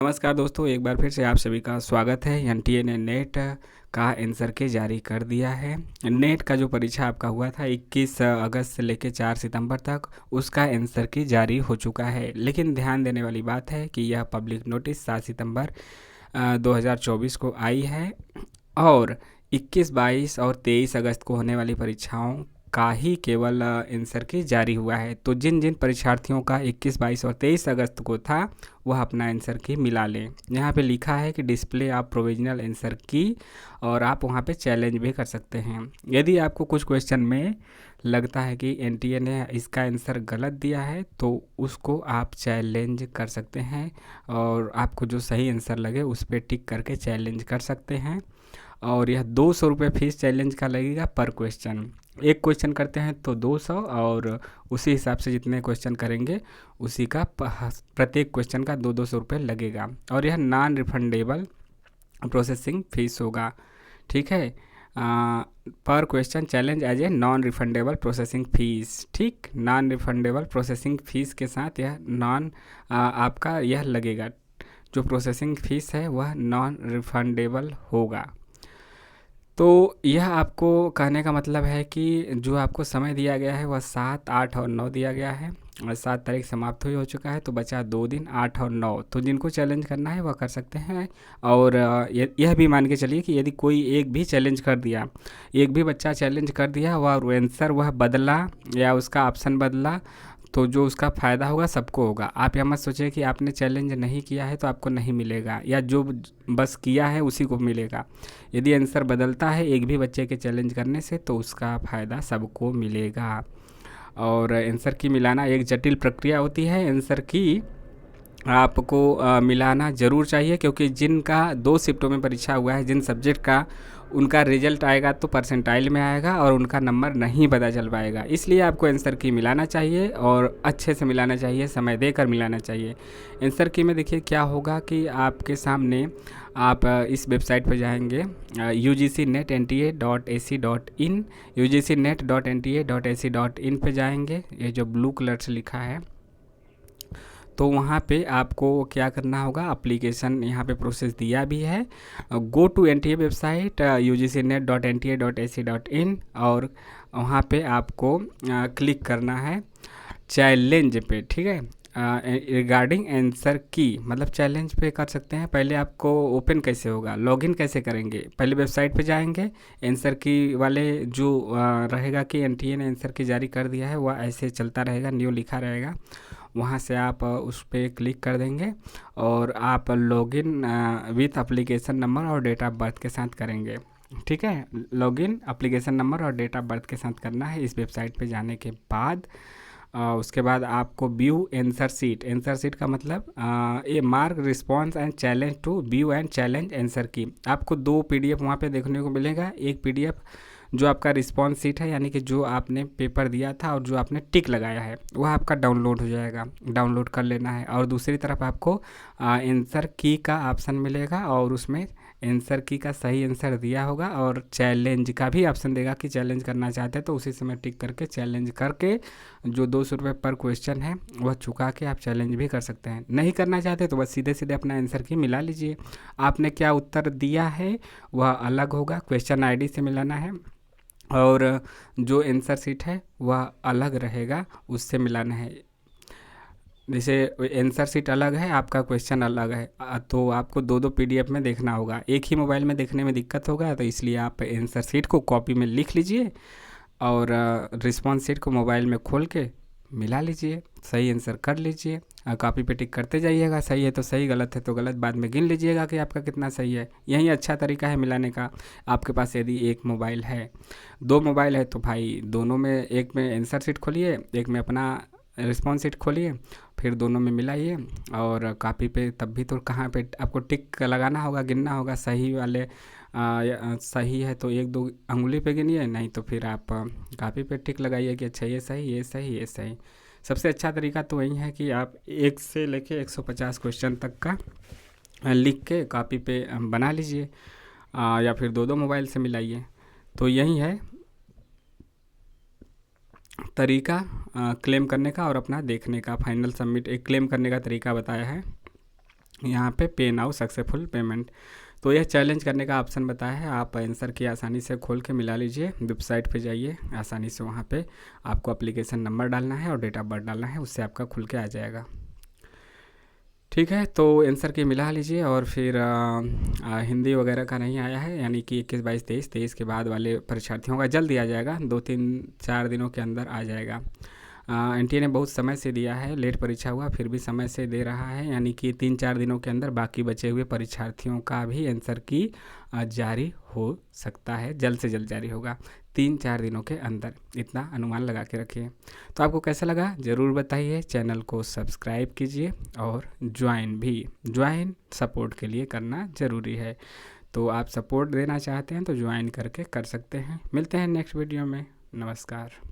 नमस्कार दोस्तों, एक बार फिर से आप सभी का स्वागत है। एनटीए ने नेट का आंसर की जारी कर दिया है। नेट का जो परीक्षा आपका हुआ था 21 अगस्त से लेकर 4 सितंबर तक, उसका आंसर की जारी हो चुका है। लेकिन ध्यान देने वाली बात है कि यह पब्लिक नोटिस 7 सितंबर 2024 को आई है और 21, 22 और 23 अगस्त को होने वाली परीक्षाओं का ही केवल आंसर की जारी हुआ है। तो जिन जिन परीक्षार्थियों का 21, 22 और 23 अगस्त को था वह अपना आंसर की मिला लें। यहाँ पे लिखा है कि डिस्प्ले ऑफ प्रोविजनल आंसर की, और आप वहाँ पे चैलेंज भी कर सकते हैं। यदि आपको कुछ क्वेश्चन में लगता है कि एनटीए ने इसका आंसर गलत दिया है तो उसको आप चैलेंज कर सकते हैं, और आपको जो सही आंसर लगे उस पर टिक करके चैलेंज कर सकते हैं। और यह 200 रुपये फीस चैलेंज का लगेगा पर क्वेश्चन। एक क्वेश्चन करते हैं तो 200, और उसी हिसाब से जितने क्वेश्चन करेंगे उसी का प्रत्येक क्वेश्चन का 200 रुपये लगेगा। और यह नॉन रिफंडेबल प्रोसेसिंग फीस होगा, ठीक है। पर question challenge as a non refundable processing fees, ठीक। नॉन रिफंडेबल प्रोसेसिंग फीस के साथ यह आपका यह लगेगा, जो प्रोसेसिंग फीस है वह नॉन रिफंडेबल होगा। तो यह आपको कहने का मतलब है कि जो आपको समय दिया गया है वह 7, 8 और 9 दिया गया है, और 7 तारीख समाप्त हो चुका है, तो बचा 2 दिन 8 और 9। तो जिनको चैलेंज करना है वह कर सकते हैं। और यह भी मान के चलिए कि यदि कोई एक भी चैलेंज कर दिया, एक भी बच्चा चैलेंज कर दिया, वह आंसर वह बदला या उसका ऑप्शन बदला, तो जो उसका फ़ायदा होगा सबको होगा। आप यह मत सोचिए कि आपने चैलेंज नहीं किया है तो आपको नहीं मिलेगा, या जो बस किया है उसी को मिलेगा। यदि आंसर बदलता है एक भी बच्चे के चैलेंज करने से तो उसका फ़ायदा सबको मिलेगा। और आंसर की मिलाना एक जटिल प्रक्रिया होती है। आंसर की आपको मिलाना ज़रूर चाहिए, क्योंकि जिनका 2 शिफ्टों में परीक्षा हुआ है, जिन सब्जेक्ट का, उनका रिजल्ट आएगा तो परसेंटाइल में आएगा और उनका नंबर नहीं पता चल पाएगा। इसलिए आपको आंसर की मिलाना चाहिए और अच्छे से मिलाना चाहिए, समय देकर मिलाना चाहिए। आंसर की में देखिए क्या होगा कि आपके सामने आप इस वेबसाइट पर जाएंगे UGCNET.NTA.AC.in, UGCNET.NTA.AC.in पे जाएंगे। ये जो ब्लू कलर से लिखा है, तो वहाँ पे आपको क्या करना होगा, एप्लीकेशन यहाँ पे प्रोसेस दिया भी है। Go to NTA website UGCNET.NTA.AC.in, और वहाँ पे आपको क्लिक करना है चैलेंज पे, ठीक है। रिगार्डिंग आंसर की मतलब चैलेंज पे कर सकते हैं। पहले आपको ओपन कैसे होगा, लॉगिन कैसे करेंगे, पहले वेबसाइट पे जाएंगे। आंसर की वाले जो रहेगा कि एनटीए ने आंसर की जारी कर दिया है वह ऐसे चलता रहेगा, न्यू लिखा रहेगा, वहाँ से आप उस पर क्लिक कर देंगे और आप लॉगिन विथ एप्लीकेशन नंबर और डेट ऑफ बर्थ के साथ करेंगे, ठीक है। लॉगिन एप्लीकेशन नंबर और डेट ऑफ बर्थ के साथ करना है इस वेबसाइट पे जाने के बाद। उसके बाद आपको view answer sheet, answer sheet का मतलब A mark response and challenge to view and challenge answer key. आपको 2 PDF वहाँ पे देखने को मिलेगा। एक PDF जो आपका रिस्पॉन्स सीट है, यानी कि जो आपने पेपर दिया था और जो आपने टिक लगाया है वह आपका डाउनलोड हो जाएगा, डाउनलोड कर लेना है। और दूसरी तरफ आपको आंसर की का ऑप्शन मिलेगा, और उसमें आंसर की का सही आंसर दिया होगा, और चैलेंज का भी ऑप्शन देगा कि चैलेंज करना चाहते हैं तो उसी समय टिक करके चैलेंज करके जो 200 रुपये पर क्वेश्चन है वह चुका के आप चैलेंज भी कर सकते हैं। नहीं करना चाहते तो बस सीधे सीधे अपना आंसर की मिला लीजिए। आपने क्या उत्तर दिया है वह अलग होगा, क्वेश्चन आईडी से मिलाना है, और जो आंसर सीट है वह अलग रहेगा, उससे मिलाना है। जैसे आंसर सीट अलग है, आपका क्वेश्चन अलग है, तो आपको 2 PDF में देखना होगा। एक ही मोबाइल में देखने में दिक्कत होगा, तो इसलिए आप आंसर सीट को कॉपी में लिख लीजिए और रिस्पॉन्स सीट को मोबाइल में खोल के मिला लीजिए, सही आंसर कर लीजिए। कॉपी पे टिक करते जाइएगा, सही है तो सही, गलत है तो गलत, बाद में गिन लीजिएगा कि आपका कितना सही है। यही अच्छा तरीका है मिलाने का। आपके पास यदि एक मोबाइल है, 2 मोबाइल है, तो भाई दोनों में, एक में आंसर सीट खोलिए, एक में अपना रिस्पॉन्स सीट खोलिए, फिर दोनों में मिलाइए। और कॉपी पे तब भी तो कहाँ पे आपको टिक लगाना होगा, गिनना होगा। सही वाले सही है तो 1-2 अंगुली पे गिनिए, नहीं तो फिर आप कॉपी पे टिक लगाइए कि अच्छा ये सही, ये सही, ये सही। सबसे अच्छा तरीका तो वही है कि आप 1 से लेके 150 क्वेश्चन तक का लिख के कॉपी पे बना लीजिए, या फिर 2-2 मोबाइल से मिलाइए। तो यही है तरीका क्लेम करने का और अपना देखने का। फाइनल सबमिट एक क्लेम करने का तरीका बताया है। यहाँ पे पे नाउ सक्सेसफुल पेमेंट। तो यह चैलेंज करने का ऑप्शन बताया है, आप आंसर की आसानी से खोल के मिला लीजिए। वेबसाइट पे जाइए आसानी से, वहाँ पे आपको एप्लीकेशन नंबर डालना है और डेट ऑफ बर्थ डालना है, उससे आपका खुल के आ जाएगा। ठीक है, तो आंसर की मिला लीजिए। और फिर हिंदी वगैरह का नहीं आया है, यानी कि 21, 22, 23 के बाद वाले परीक्षार्थियों का जल्दी आ जाएगा, 2-3-4 दिनों के अंदर आ जाएगा। एनटीए ने बहुत समय से दिया है, लेट परीक्षा हुआ फिर भी समय से दे रहा है, यानी कि 3-4 दिनों के अंदर बाकी बचे हुए परीक्षार्थियों का भी आंसर की जारी हो सकता है, जल्द से जल्द जारी होगा 3-4 दिनों के अंदर, इतना अनुमान लगा के रखिए। तो आपको कैसा लगा ज़रूर बताइए, चैनल को सब्सक्राइब कीजिए और ज्वाइन सपोर्ट के लिए करना ज़रूरी है। तो आप सपोर्ट देना चाहते हैं तो ज्वाइन करके कर सकते हैं। मिलते हैं नेक्स्ट वीडियो में, नमस्कार।